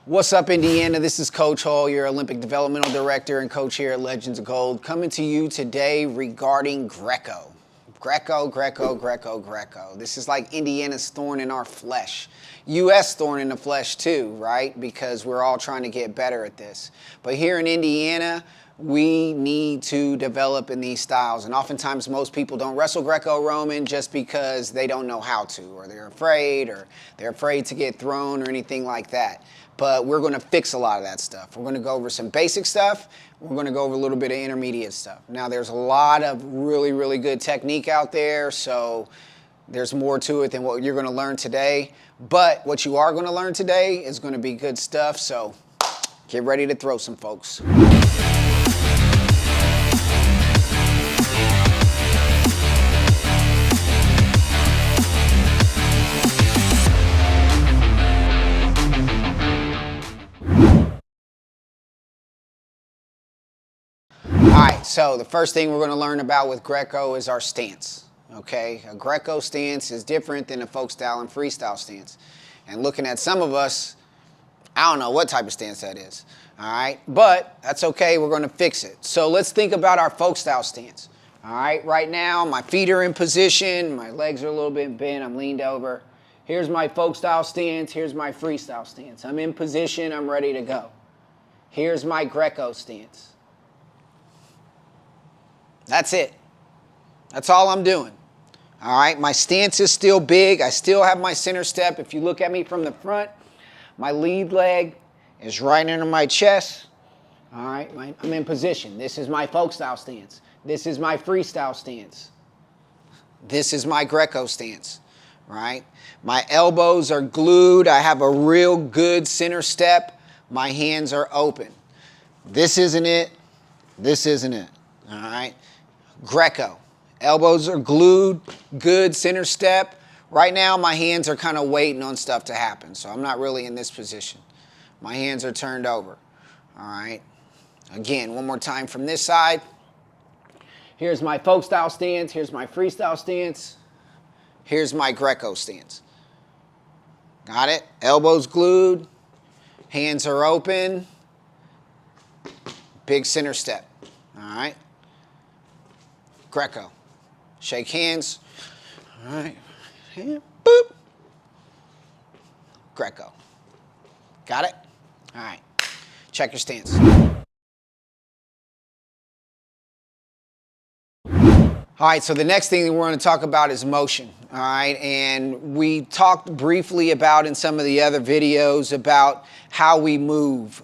What's up, Indiana? This is Coach Hall, your Olympic Developmental Director and coach here at Legends of Gold, coming to you today regarding Greco. Greco. This is like Indiana's thorn in our flesh. U.S. thorn in the flesh too, right? Because we're all trying to get better at this. But here in Indiana, we need to develop in these styles. And oftentimes most people don't wrestle Greco-Roman just because they don't know how to, or they're afraid to get thrown or anything like that. But we're going to fix a lot of that stuff. We're going to go over some basic stuff. We're going to go over a little bit of intermediate stuff. Now, there's a lot of really good technique out there, so there's more to it than what you're going to learn today. But what you are going to learn today is going to be good stuff, so get ready to throw some, folks. All right, so the first thing we're going to learn about with Greco is our stance, okay? A Greco stance is different than a folk style and freestyle stance. And looking at some of us, I don't know what type of stance that is, all right? But that's okay, we're going to fix it. So let's think about our folk style stance, all right? Right now, my feet are in position, my legs are a little bit bent, I'm leaned over. Here's my folk style stance, here's my freestyle stance. I'm in position, I'm ready to go. Here's my Greco stance. That's it. That's all I'm doing. All right, my stance is still big. I still have my center step. If you look at me from the front, my lead leg is right under my chest. All right, I'm in position. This is my folk style stance. This is my freestyle stance. This is my Greco stance, right? My elbows are glued. I have a real good center step. My hands are open. This isn't it. This isn't it. All right. Greco. Elbows are glued, good center step. Right now, my hands are kind of waiting on stuff to happen, so I'm not really in this position. My hands are turned over. All right. Again, one more time from this side. Here's my folk style stance. Here's my freestyle stance. Here's my Greco stance. Got it? Elbows glued. Hands are open. Big center step. All right. Greco. Shake hands. All right. And boop. Greco. Got it? All right. Check your stance. All right, so the next thing that we're going to talk about is motion. All right, and we talked briefly about in some of the other videos about how we move.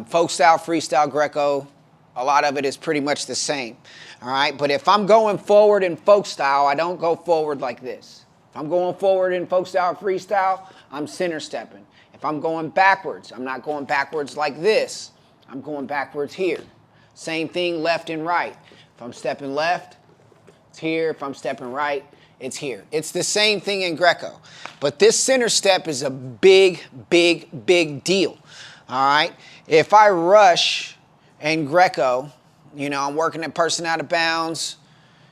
Folk style, freestyle, Greco, a lot of it is pretty much the same. All right, but if I'm going forward in folk style, I don't go forward like this. If I'm going forward in folk style, freestyle, I'm center stepping. If I'm going backwards, I'm not going backwards like this. I'm going backwards here. Same thing left and right. If I'm stepping left, it's here. If I'm stepping right, it's here. It's the same thing in Greco. But this center step is a big deal. All right, if I rush in Greco, you know, I'm working a person out of bounds.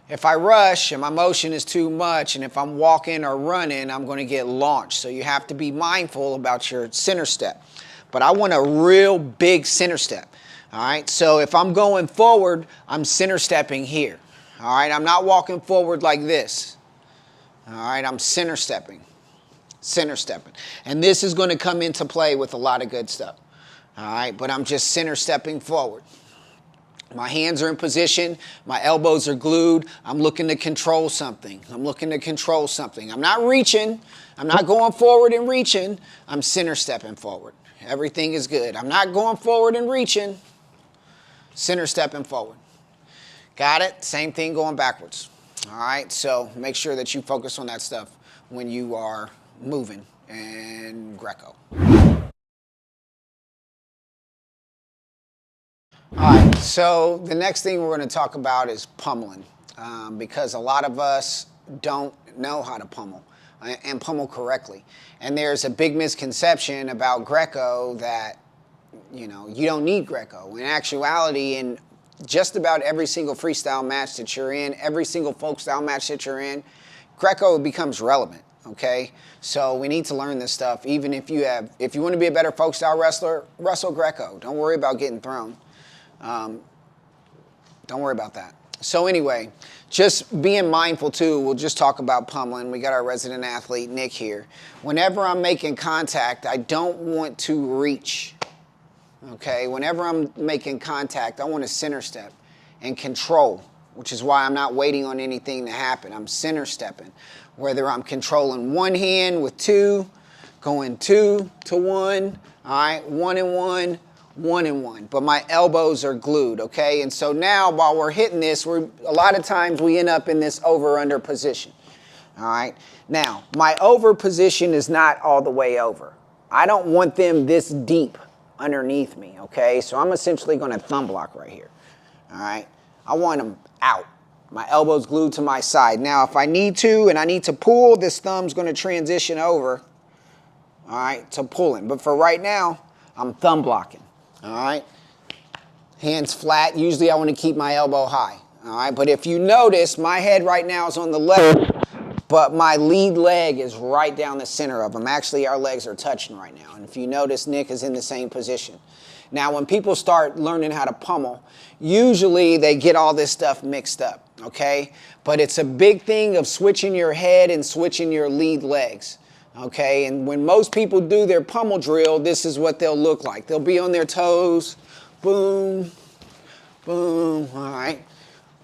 If I rush and my motion is too much, and if I'm walking or running, I'm going to get launched. So you have to be mindful about your center step. But I want a real big center step. All right, so if I'm going forward, I'm center stepping here. All right, I'm not walking forward like this. All right, I'm center stepping. And this is going to come into play with a lot of good stuff. All right, but I'm just center stepping forward. My hands are in position. My elbows are glued. I'm looking to control something. I'm not reaching. I'm not going forward and reaching. I'm center stepping forward. Everything is good. I'm not going forward and reaching. Center stepping forward. Got it? Same thing going backwards. All right, so make sure that you focus on that stuff when you are moving in Greco. All right, so the next thing we're going to talk about is pummeling, because a lot of us don't know how to pummel and pummel correctly. And there's a big misconception about Greco that, you know, you don't need Greco. In actuality, in just about every single freestyle match that you're in, every single folk style match that you're in, Greco becomes relevant. okay? So we need to learn this stuff. Even if you want to be a better folk style wrestler, wrestle Greco. Don't worry about getting thrown. Don't worry about that. So anyway, just being mindful too, we'll just talk about pummeling. We got our resident athlete, Nick, here. Whenever I'm making contact, I don't want to reach, okay? Whenever I'm making contact, I want to center step and control, which is why I'm not waiting on anything to happen. I'm center stepping. Whether I'm controlling one hand with two, going 2 to 1, all right, 1 and 1, 1 and 1. But my elbows are glued, okay? And so now while we're hitting this, a lot of times we end up in this over-under position, all right? Now, my over position is not all the way over. I don't want them this deep underneath me, okay? So I'm essentially going to thumb block right here, all right? I want them out. My elbow's glued to my side. Now, if I need to and I need to pull, this thumb's going to transition over, all right, to pulling. But for right now, I'm thumb blocking, all right? Hands flat. Usually I want to keep my elbow high, all right? But if you notice, my head right now is on the left, but my lead leg is right down the center of them. Actually, our legs are touching right now. And if you notice, Nick is in the same position. Now, when people start learning how to pummel, usually they get all this stuff mixed up, okay? But it's a big thing of switching your head and switching your lead legs, okay? And when most people do their pummel drill, this is what they'll look like. They'll be on their toes, boom, boom, all right?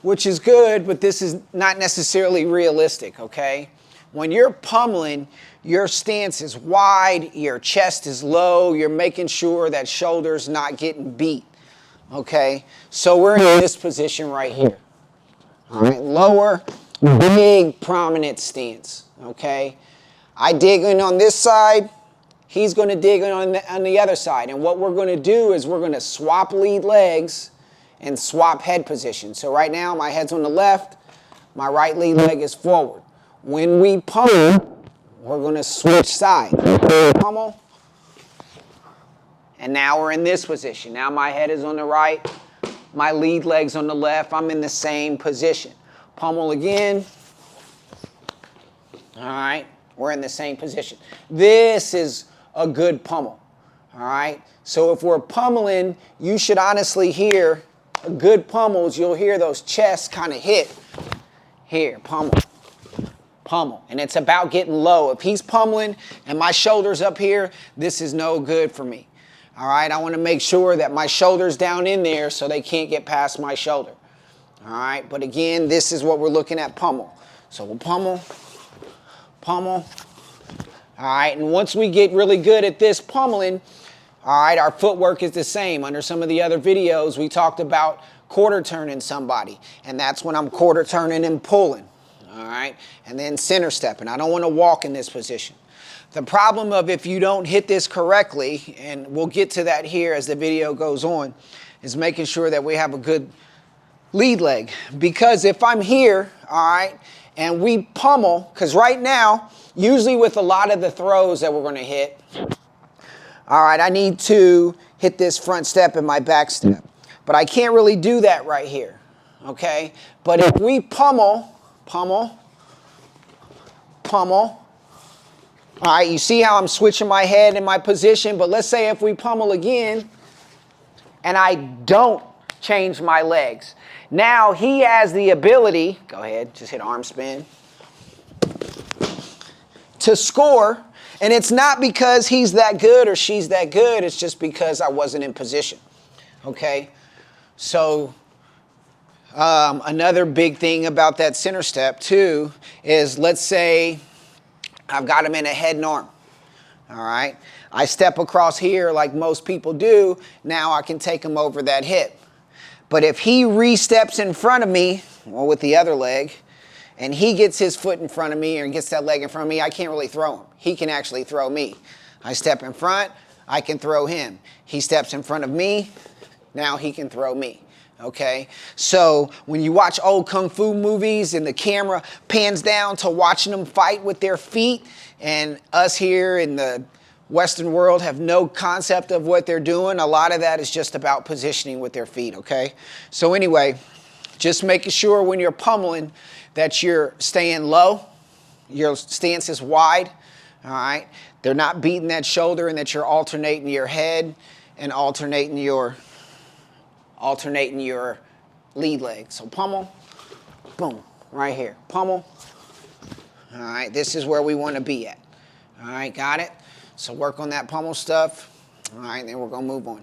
Which is good, but this is not necessarily realistic, okay? When you're pummeling, your stance is wide, your chest is low, you're making sure that shoulder's not getting beat, okay? So we're in this position right here, all right? Lower, big, prominent stance, okay? I dig in on this side, he's gonna dig in on the other side, and what we're gonna do is we're gonna swap lead legs and swap head position. So right now, my head's on the left, my right lead leg is forward. When we pummel, we're going to switch sides. Pummel. And now we're in this position. Now my head is on the right, my lead leg's on the left. I'm in the same position. Pummel again. All right, we're in the same position. This is a good pummel. All right, so if we're pummeling, you should honestly hear good pummels. You'll hear those chests kind of hit here, pummel. Pummel, and it's about getting low. If he's pummeling and my shoulder's up here, this is no good for me. All right, I want to make sure that my shoulder's down in there so they can't get past my shoulder. All right, but again, this is what we're looking at, pummel. So we'll pummel, pummel. All right, and once we get really good at this pummeling, all right, our footwork is the same. Under some of the other videos, we talked about quarter turning somebody, and that's when I'm quarter turning and pulling. All right, and then center stepping. I don't want to walk in this position. The problem of if you don't hit this correctly, and we'll get to that here as the video goes on, is making sure that we have a good lead leg. Because if I'm here, all right, and we pummel, because right now, usually with a lot of the throws that we're going to hit, all right, I need to hit this front step and my back step. But I can't really do that right here, okay? But if we pummel, pummel, pummel. All right, you see how I'm switching my head in my position, but let's say if we pummel again and I don't change my legs. Now he has the ability, go ahead, just hit arm spin, to score, and it's not because he's that good or she's that good, it's just because I wasn't in position, okay? So another big thing about that center step too is, let's say I've got him in a head and arm, all right? I step across here like most people do, now I can take him over that hip. But if he re-steps in front of me, well, with the other leg, and he gets his foot in front of me or gets that leg in front of me, I can't really throw him. He can actually throw me. I step in front, I can throw him. He steps in front of me, now he can throw me. Okay, so when you watch old kung fu movies and the camera pans down to watching them fight with their feet, and us here in the Western world have no concept of what they're doing, a lot of that is just about positioning with their feet, okay? So anyway, just making sure when you're pummeling that you're staying low, your stance is wide, all right? They're not beating that shoulder, and that you're alternating your head and alternating your lead leg. So pummel, boom, right here. Pummel. All right, this is where we want to be at. All right, got it? So work on that pummel stuff. All right, then we're going to move on.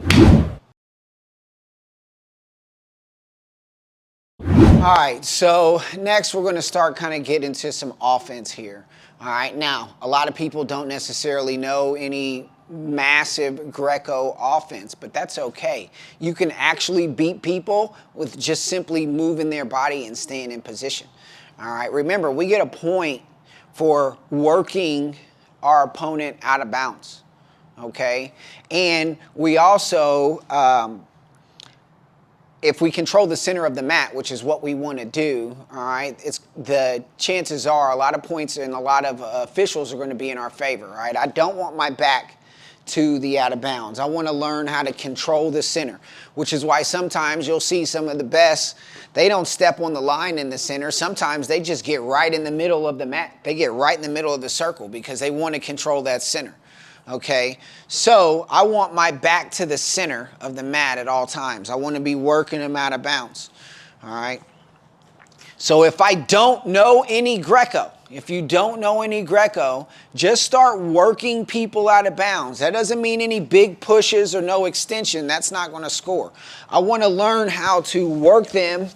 All right, so next we're going to start kind of getting into some offense here. All right, now, a lot of people don't necessarily know any massive Greco offense, but that's okay. You can actually beat people with just simply moving their body and staying in position. All right, remember, we get a point for working our opponent out of bounds, okay? And we also, if we control the center of the mat, which is what we want to do, all right, the chances are a lot of points and a lot of officials are going to be in our favor, all right? I don't want my back to the out of bounds. I want to learn how to control the center, which is why sometimes you'll see some of the best, they don't step on the line in the center. Sometimes they just get right in the middle of the mat. They get right in the middle of the circle because they want to control that center. Okay, so I want my back to the center of the mat at all times. I want to be working them out of bounds. All right. So if I don't know any Greco, if you don't know any Greco, just start working people out of bounds. That doesn't mean any big pushes or no extension. That's not going to score. I want to learn how to work them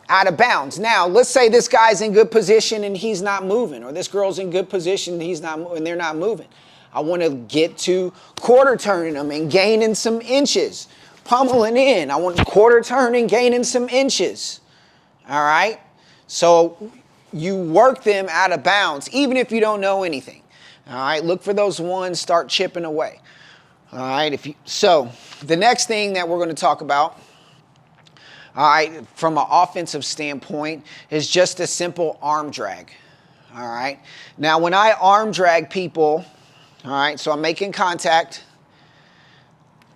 out of bounds. Now, let's say this guy's in good position and he's not moving, or this girl's in good position and they're not moving. I want to get to quarter turning them and gaining some inches, pummeling in. I want to quarter turn and gaining some inches. All right? So you work them out of bounds, even if you don't know anything. All right? Look for those ones, start chipping away. All right? So the next thing that we're going to talk about, all right, from an offensive standpoint, is just a simple arm drag. All right? Now, when I arm drag people, all right, so I'm making contact,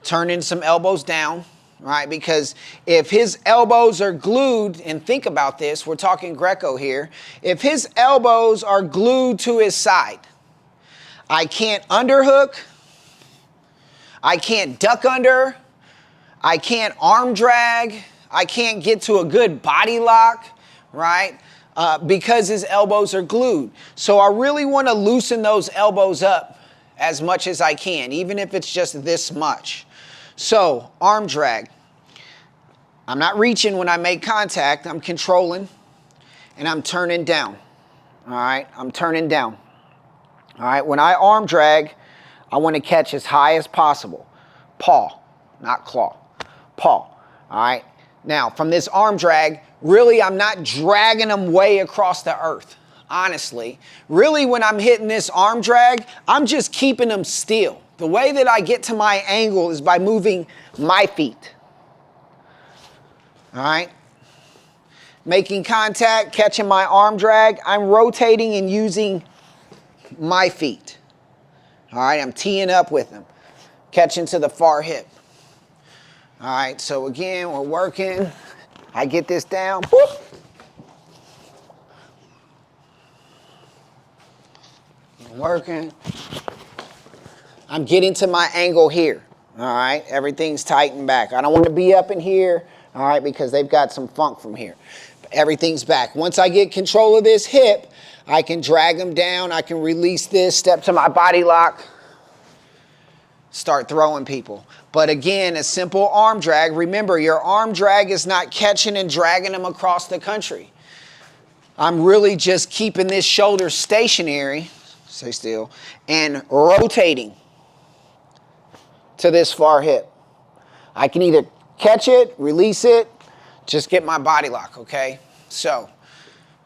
turning some elbows down, right? Because if his elbows are glued, and think about this, we're talking Greco here. If his elbows are glued to his side, I can't underhook, I can't duck under, I can't arm drag, I can't get to a good body lock, right? Because his elbows are glued. So I really want to loosen those elbows up as much as I can, even if it's just this much. So, arm drag. I'm not reaching when I make contact. I'm controlling, and I'm turning down. All right? I'm turning down. All right? When I arm drag, I want to catch as high as possible. Paw, not claw. Paw. All right? Now, from this arm drag, really, I'm not dragging them way across the earth. Honestly, really when I'm hitting this arm drag, I'm just keeping them still. The way that I get to my angle is by moving my feet. All right? Making contact, catching my arm drag, I'm rotating and using my feet. All right, I'm teeing up with them, catching to the far hip. All right, so again, we're working. I get this down. Whoop. Working. I'm getting to my angle here. All right, everything's tightened back. I don't want to be up in here, all right, because they've got some funk from here. Everything's back. Once I get control of this hip, I can drag them down. I can release this, step to my body lock, start throwing people. But again, a simple arm drag. Remember, your arm drag is not catching and dragging them across the country. I'm really just keeping this shoulder stationary, stay still, and rotating to this far hip. I can either catch it, release it, just get my body lock, okay? So,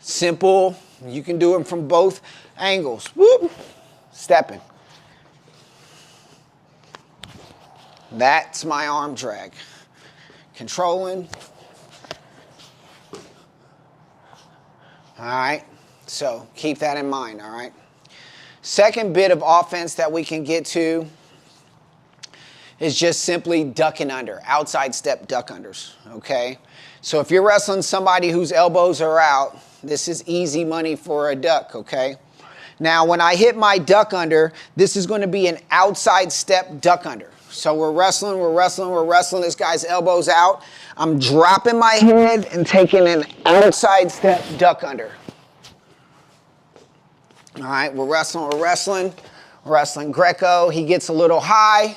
simple. You can do them from both angles. Whoop, stepping. That's my arm drag. Controlling. All right, so keep that in mind, all right? Second bit of offense that we can get to is just simply ducking under, outside step duck unders, okay? So if you're wrestling somebody whose elbows are out, this is easy money for a duck, okay? Now, when I hit my duck under, this is going to be an outside step duck under. So we're wrestling, we're wrestling, we're wrestling. This guy's elbows out. I'm dropping my head and taking an outside step duck under. All right, we're wrestling, we're wrestling. Wrestling Greco. He gets a little high.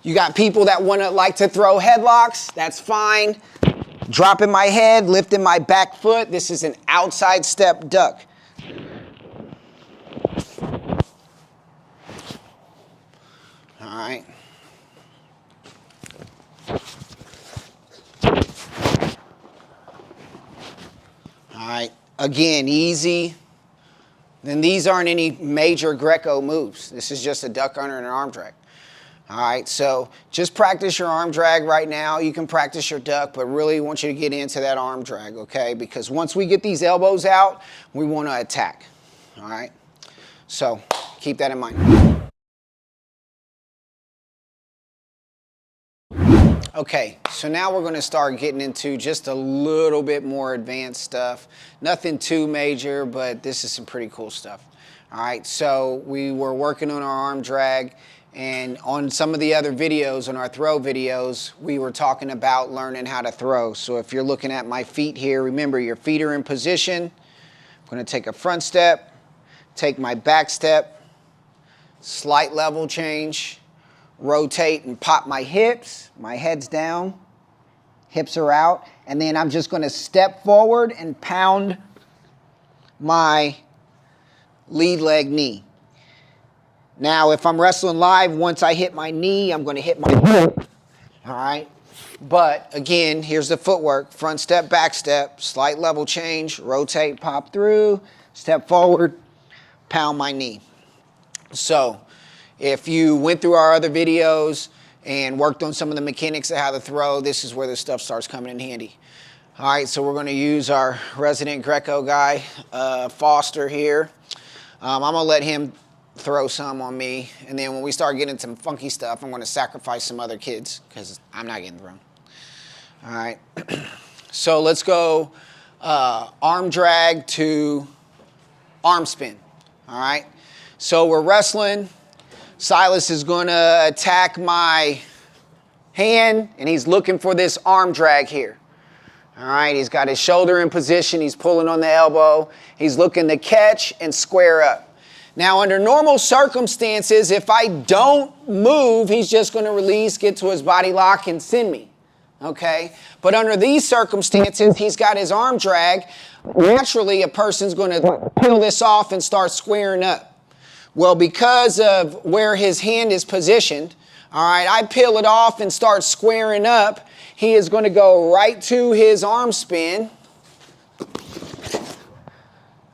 You got people that like to throw headlocks. That's fine. Dropping my head, lifting my back foot. This is an outside step duck. All right. All right. Again, easy. Then these aren't any major Greco moves. This is just a duck under and an arm drag. All right, so just practice your arm drag right now. You can practice your duck, but really want you to get into that arm drag, okay? Because once we get these elbows out, we want to attack. All right, so keep that in mind. Okay, so now we're going to start getting into just a little bit more advanced stuff. Nothing too major, but this is some pretty cool stuff. All right, so we were working on our arm drag, and on some of the other videos, on our throw videos, we were talking about learning how to throw. So if you're looking at my feet here, remember your feet are in position. I'm going to take a front step, take my back step, slight level change, rotate and pop my hips, my head's down, hips are out, and then I'm just going to step forward and pound my lead leg knee. Now, if I'm wrestling live, once I hit my knee, I'm going to hit my hip. All right? But, again, here's the footwork. Front step, back step, slight level change, rotate, pop through, step forward, pound my knee. So, if you went through our other videos and worked on some of the mechanics of how to throw, this is where this stuff starts coming in handy. All right, so we're going to use our resident Greco guy, Foster here. I'm going to let him throw some on me, and then when we start getting some funky stuff, I'm going to sacrifice some other kids because I'm not getting thrown. All right, so let's go arm drag to arm spin. All right, so we're wrestling. Silas is going to attack my hand, and he's looking for this arm drag here. All right, he's got his shoulder in position. He's pulling on the elbow. He's looking to catch and square up. Now, under normal circumstances, if I don't move, he's just going to release, get to his body lock, and send me. Okay? But under these circumstances, he's got his arm drag. Naturally, a person's going to peel this off and start squaring up. Well, because of where his hand is positioned, all right, I peel it off and start squaring up. He is going to go right to his arm spin,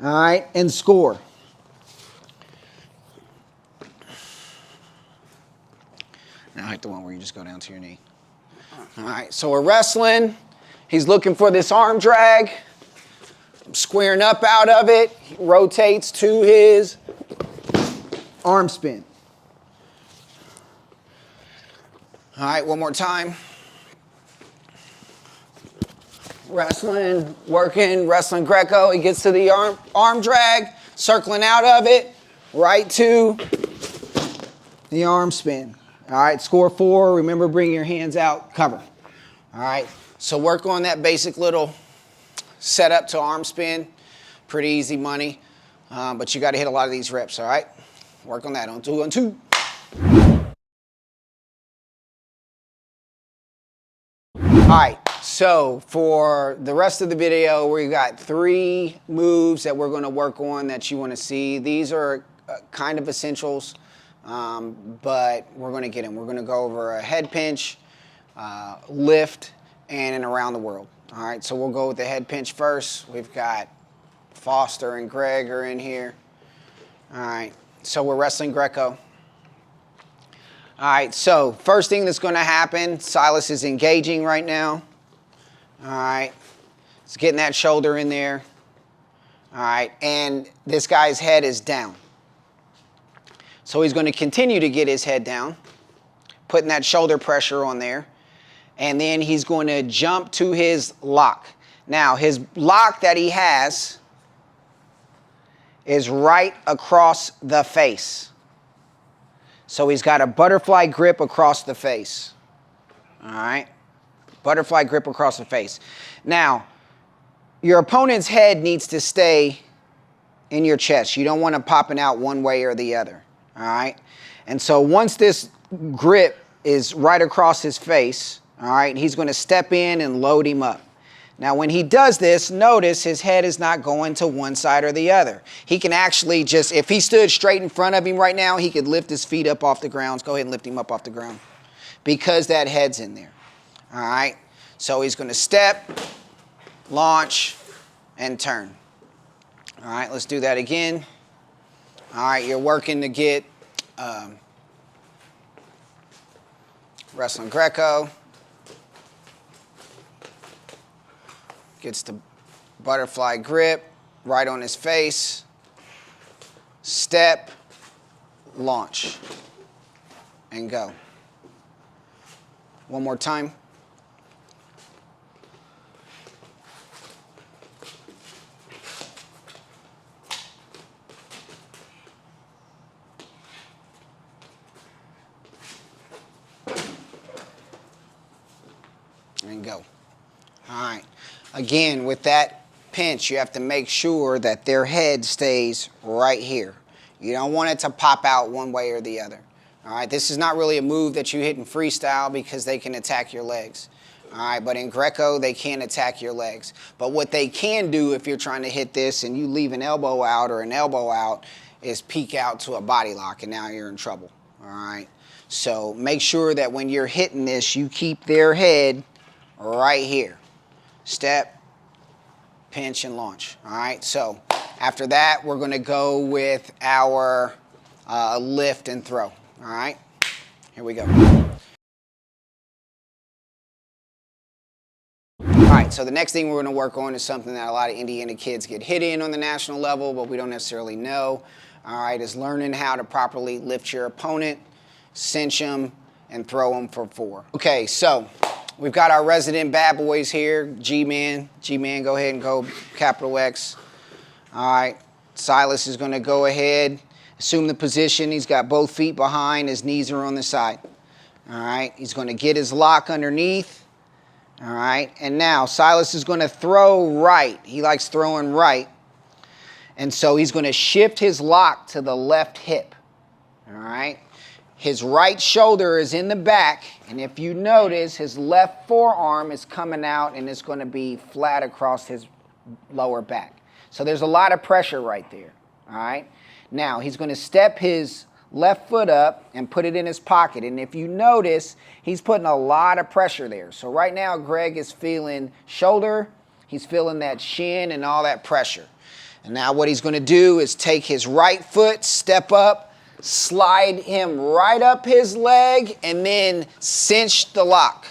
all right, and score. Now I like the one where you just go down to your knee. All right, so we're wrestling. He's looking for this arm drag. I'm squaring up out of it. He rotates to his arm spin. All right, one more time. Wrestling, working, wrestling Greco. He gets to the arm drag, circling out of it, right to the arm spin. All right, score 4. Remember, bring your hands out, cover. All right, so work on that basic little setup to arm spin. Pretty easy money, but you got to hit a lot of these reps, all right? Work on that. On 2, on 2. All right, so for the rest of the video, we got 3 moves that we're going to work on that you want to see. These are kind of essentials. But we're going to get them. We're going to go over a head pinch, lift, and an around the world. All right, so we'll go with the head pinch first. We've got Foster and Greg are in here. All right, so we're wrestling Greco. All right, so first thing that's going to happen, Silas is engaging right now. All right, he's getting that shoulder in there. All right, and this guy's head is down. So he's going to continue to get his head down, putting that shoulder pressure on there. And then he's going to jump to his lock. Now, his lock that he has is right across the face. So he's got a butterfly grip across the face. All right? Butterfly grip across the face. Now, your opponent's head needs to stay in your chest. You don't want to popping out one way or the other. All right? And so once this grip is right across his face, all right, he's going to step in and load him up. Now, when he does this, notice his head is not going to one side or the other. He can actually just, if he stood straight in front of him right now, he could lift his feet up off the ground. Let's go ahead and lift him up off the ground because that head's in there. All right? So he's going to step, launch, and turn. All right, let's do that again. All right, you're working to get wrestling Greco. Gets the butterfly grip right on his face. Step, launch, and go. One more time. And go. All right. Again, with that pinch, you have to make sure that their head stays right here. You don't want it to pop out one way or the other. All right. This is not really a move that you hit in freestyle because they can attack your legs. All right. But in Greco, they can't attack your legs. But what they can do if you're trying to hit this and you leave an elbow out or an elbow out is peek out to a body lock, and now you're in trouble. All right. So make sure that when you're hitting this, you keep their head right here. Step, pinch, and launch. All right, so after that, we're going to go with our lift and throw. All right, here we go. All right, so the next thing we're going to work on is something that a lot of Indiana kids get hit in on the national level, but we don't necessarily know. All right, is learning how to properly lift your opponent, cinch them, and throw them for 4. Okay, so we've got our resident bad boys here. G-Man. G-Man, go ahead and go capital X. All right. Silas is going to go ahead, assume the position. He's got both feet behind. His knees are on the side. All right. He's going to get his lock underneath. All right. And now Silas is going to throw right. He likes throwing right. And so he's going to shift his lock to the left hip. All right. His right shoulder is in the back, and if you notice, his left forearm is coming out and it's going to be flat across his lower back. So there's a lot of pressure right there, all right? Now, he's going to step his left foot up and put it in his pocket, and if you notice, he's putting a lot of pressure there. So right now, Greg is feeling shoulder, he's feeling that shin and all that pressure. And now what he's going to do is take his right foot, step up, slide him right up his leg, and then cinch the lock.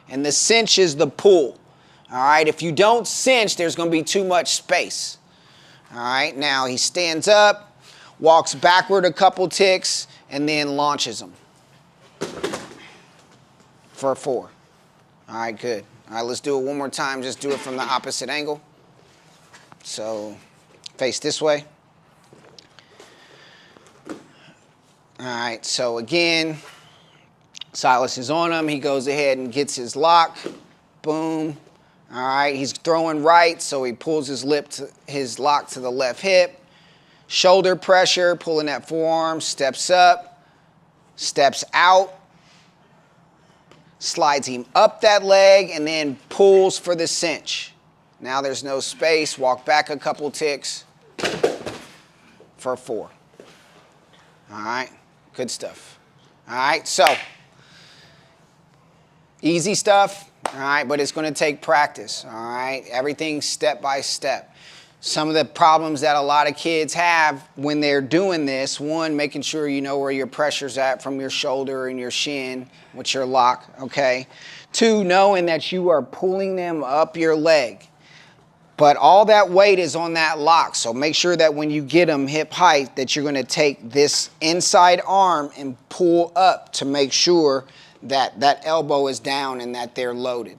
And the cinch is the pull. All right, if you don't cinch, there's going to be too much space. All right, now he stands up, walks backward a couple ticks, and then launches them for 4. All right, good. All right, let's do it one more time. Just do it from the opposite angle. So face this way. All right, so again, Silas is on him. He goes ahead and gets his lock. Boom. All right, he's throwing right, so he pulls his lock to the left hip. Shoulder pressure, pulling that forearm, steps up, steps out, slides him up that leg, and then pulls for the cinch. Now there's no space. Walk back a couple ticks for 4. All right. Good stuff. All right, so easy stuff, all right, but it's going to take practice, all right? Everything step by step. Some of the problems that a lot of kids have when they're doing this, one, making sure you know where your pressure's at from your shoulder and your shin with your lock, okay? 2, knowing that you are pulling them up your leg. But all that weight is on that lock, so make sure that when you get them hip height that you're going to take this inside arm and pull up to make sure that that elbow is down and that they're loaded.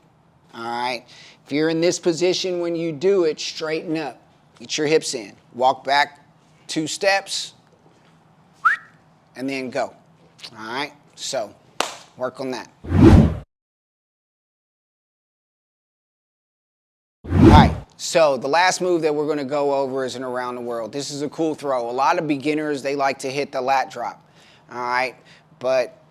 All right? If you're in this position when you do it, straighten up. Get your hips in. Walk back 2 steps, and then go. All right? So, work on that. All right, so the last move that we're going to go over is an around the world. This is a cool throw. A lot of beginners, they like to hit the lat drop. All right? But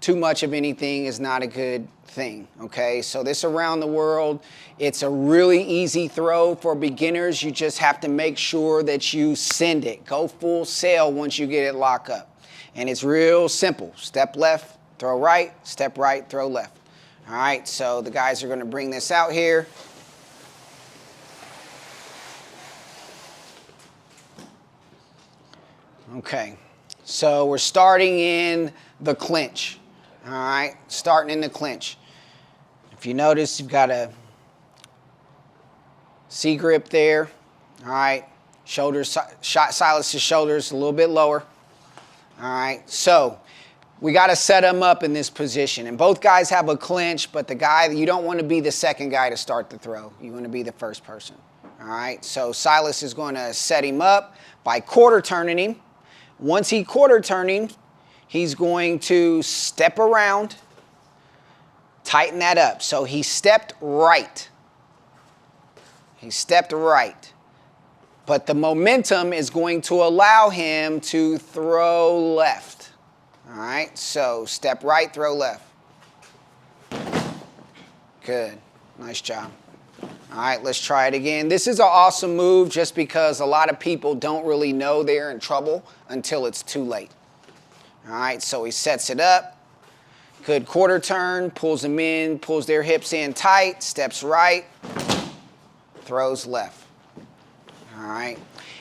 too much of anything is not a good thing, okay? So this around the world, it's a really easy throw for beginners. You just have to make sure that you send it. Go full sail once you get it locked up. And it's real simple. Step left, throw right, step right, throw left. All right, so the guys are gonna bring this out here. Okay, so we're starting in the clinch. All right, starting in the clinch. If you notice, you've got a C grip there. All right, shoulders, silence the shoulders a little bit lower. All right, so we got to set them up in this position. And both guys have a clinch, but the guy, you don't want to be the second guy to start the throw. You want to be the first person. All right, so Silas is going to set him up by quarter turning him. Once he quarter turning, he's going to step around, tighten that up. So he stepped right. He stepped right. But the momentum is going to allow him to throw left. All right, so step right, throw left. Good, nice job. All right, let's try it again. This is an awesome move just because a lot of people don't really know they're in trouble until it's too late. All right, so he sets it up. Good quarter turn, pulls them in, pulls their hips in tight, steps right, throws left. All right.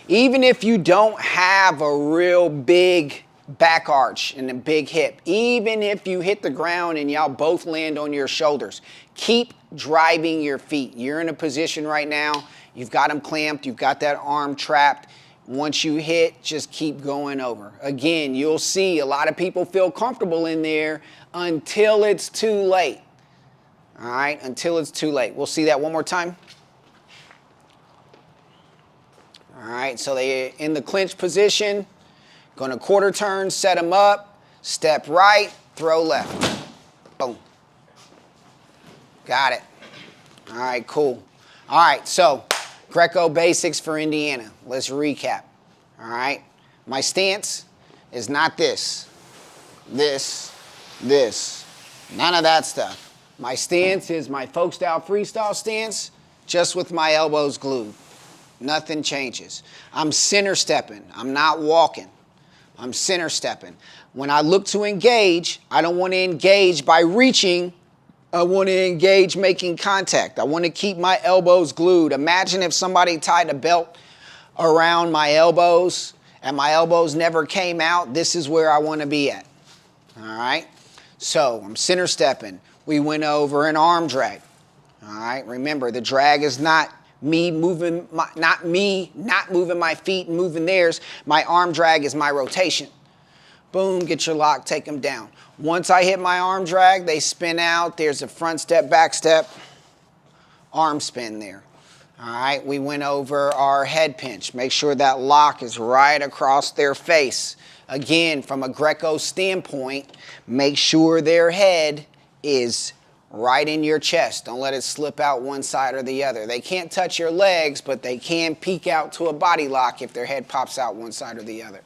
Even if you don't have a real big back arch and a big hip, even if you hit the ground and y'all both land on your shoulders, keep driving your feet. You're in a position right now, you've got them clamped, you've got that arm trapped. Once you hit, just keep going over. Again, you'll see a lot of people feel comfortable in there until it's too late. All right, until it's too late. We'll see that one more time. All right, so they're in the clinch position. Going to quarter turn, set them up, step right, throw left. Boom. Got it. All right, cool. All right, so Greco basics for Indiana. Let's recap. All right, my stance is not this, none of that stuff. My stance is my folk style freestyle stance, just with my elbows glued. Nothing changes. I'm center stepping. I'm not walking. I'm center stepping. When I look to engage, I don't want to engage by reaching. I want to engage making contact. I want to keep my elbows glued. Imagine if somebody tied a belt around my elbows and my elbows never came out. This is where I want to be at. All right? So I'm center stepping. We went over an arm drag. All right? Remember, the drag is not me moving, not moving my feet and moving theirs. My arm drag is my rotation. Boom, get your lock, take them down. Once I hit my arm drag, they spin out. There's a front step, back step, arm spin there. All right, we went over our head pinch. Make sure that lock is right across their face. Again, from a Greco standpoint, make sure their head is right in your chest. Don't let it slip out one side or the other. They can't touch your legs, but they can peek out to a body lock if their head pops out one side or the other.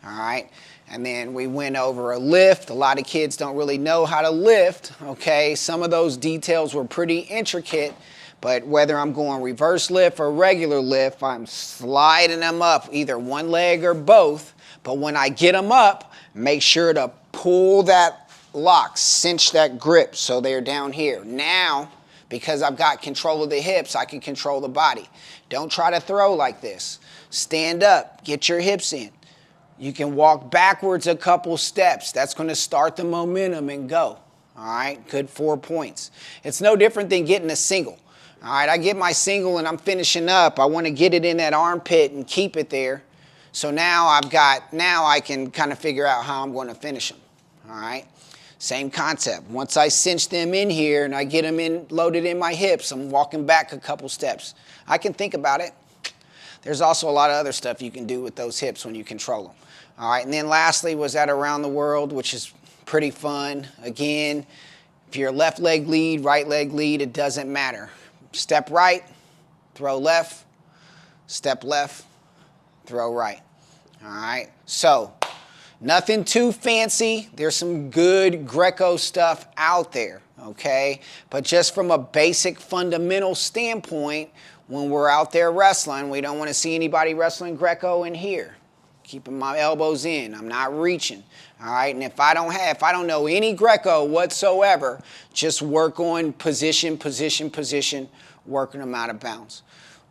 All right. And then we went over a lift. A lot of kids don't really know how to lift, okay? Some of those details were pretty intricate, but whether I'm going reverse lift or regular lift, I'm sliding them up, either one leg or both. But when I get them up, make sure to pull that lock, cinch that grip so they're down here. Now, because I've got control of the hips, I can control the body. Don't try to throw like this. Stand up, get your hips in. You can walk backwards a couple steps. That's going to start the momentum and go. All right, good 4 points. It's no different than getting a single. All right, I get my single and I'm finishing up. I want to get it in that armpit and keep it there. So now I can kind of figure out how I'm going to finish them. All right. Same concept. Once I cinch them in here and I get them in loaded in my hips, I'm walking back a couple steps. I can think about it. There's also a lot of other stuff you can do with those hips when you control them. All right, and then lastly was that around the world, which is pretty fun. Again, if you're left leg lead, right leg lead, it doesn't matter. Step right, throw left, step left, throw right. All right, so nothing too fancy. There's some good Greco stuff out there, okay? But just from a basic fundamental standpoint, when we're out there wrestling, we don't want to see anybody wrestling Greco in here. Keeping my elbows in, I'm not reaching, all right? And if I don't know any Greco whatsoever, just work on position, position, position, working them out of bounds,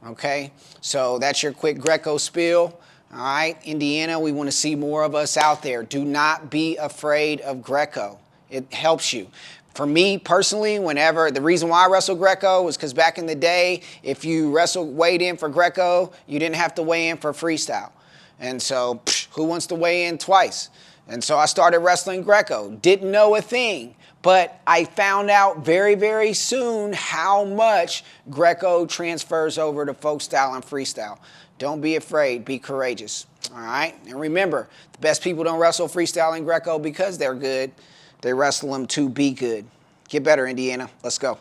okay? So that's your quick Greco spiel. All right, Indiana, we want to see more of us out there. Do not be afraid of Greco. It helps you. For me personally, the reason why I wrestle Greco was because back in the day, if you weighed in for Greco, you didn't have to weigh in for freestyle. And so, who wants to weigh in twice? And so I started wrestling Greco. Didn't know a thing, but I found out very, very soon how much Greco transfers over to folk style and freestyle. Don't be afraid. Be courageous. All right? And remember, the best people don't wrestle freestyle and Greco because they're good. They wrestle them to be good. Get better, Indiana. Let's go.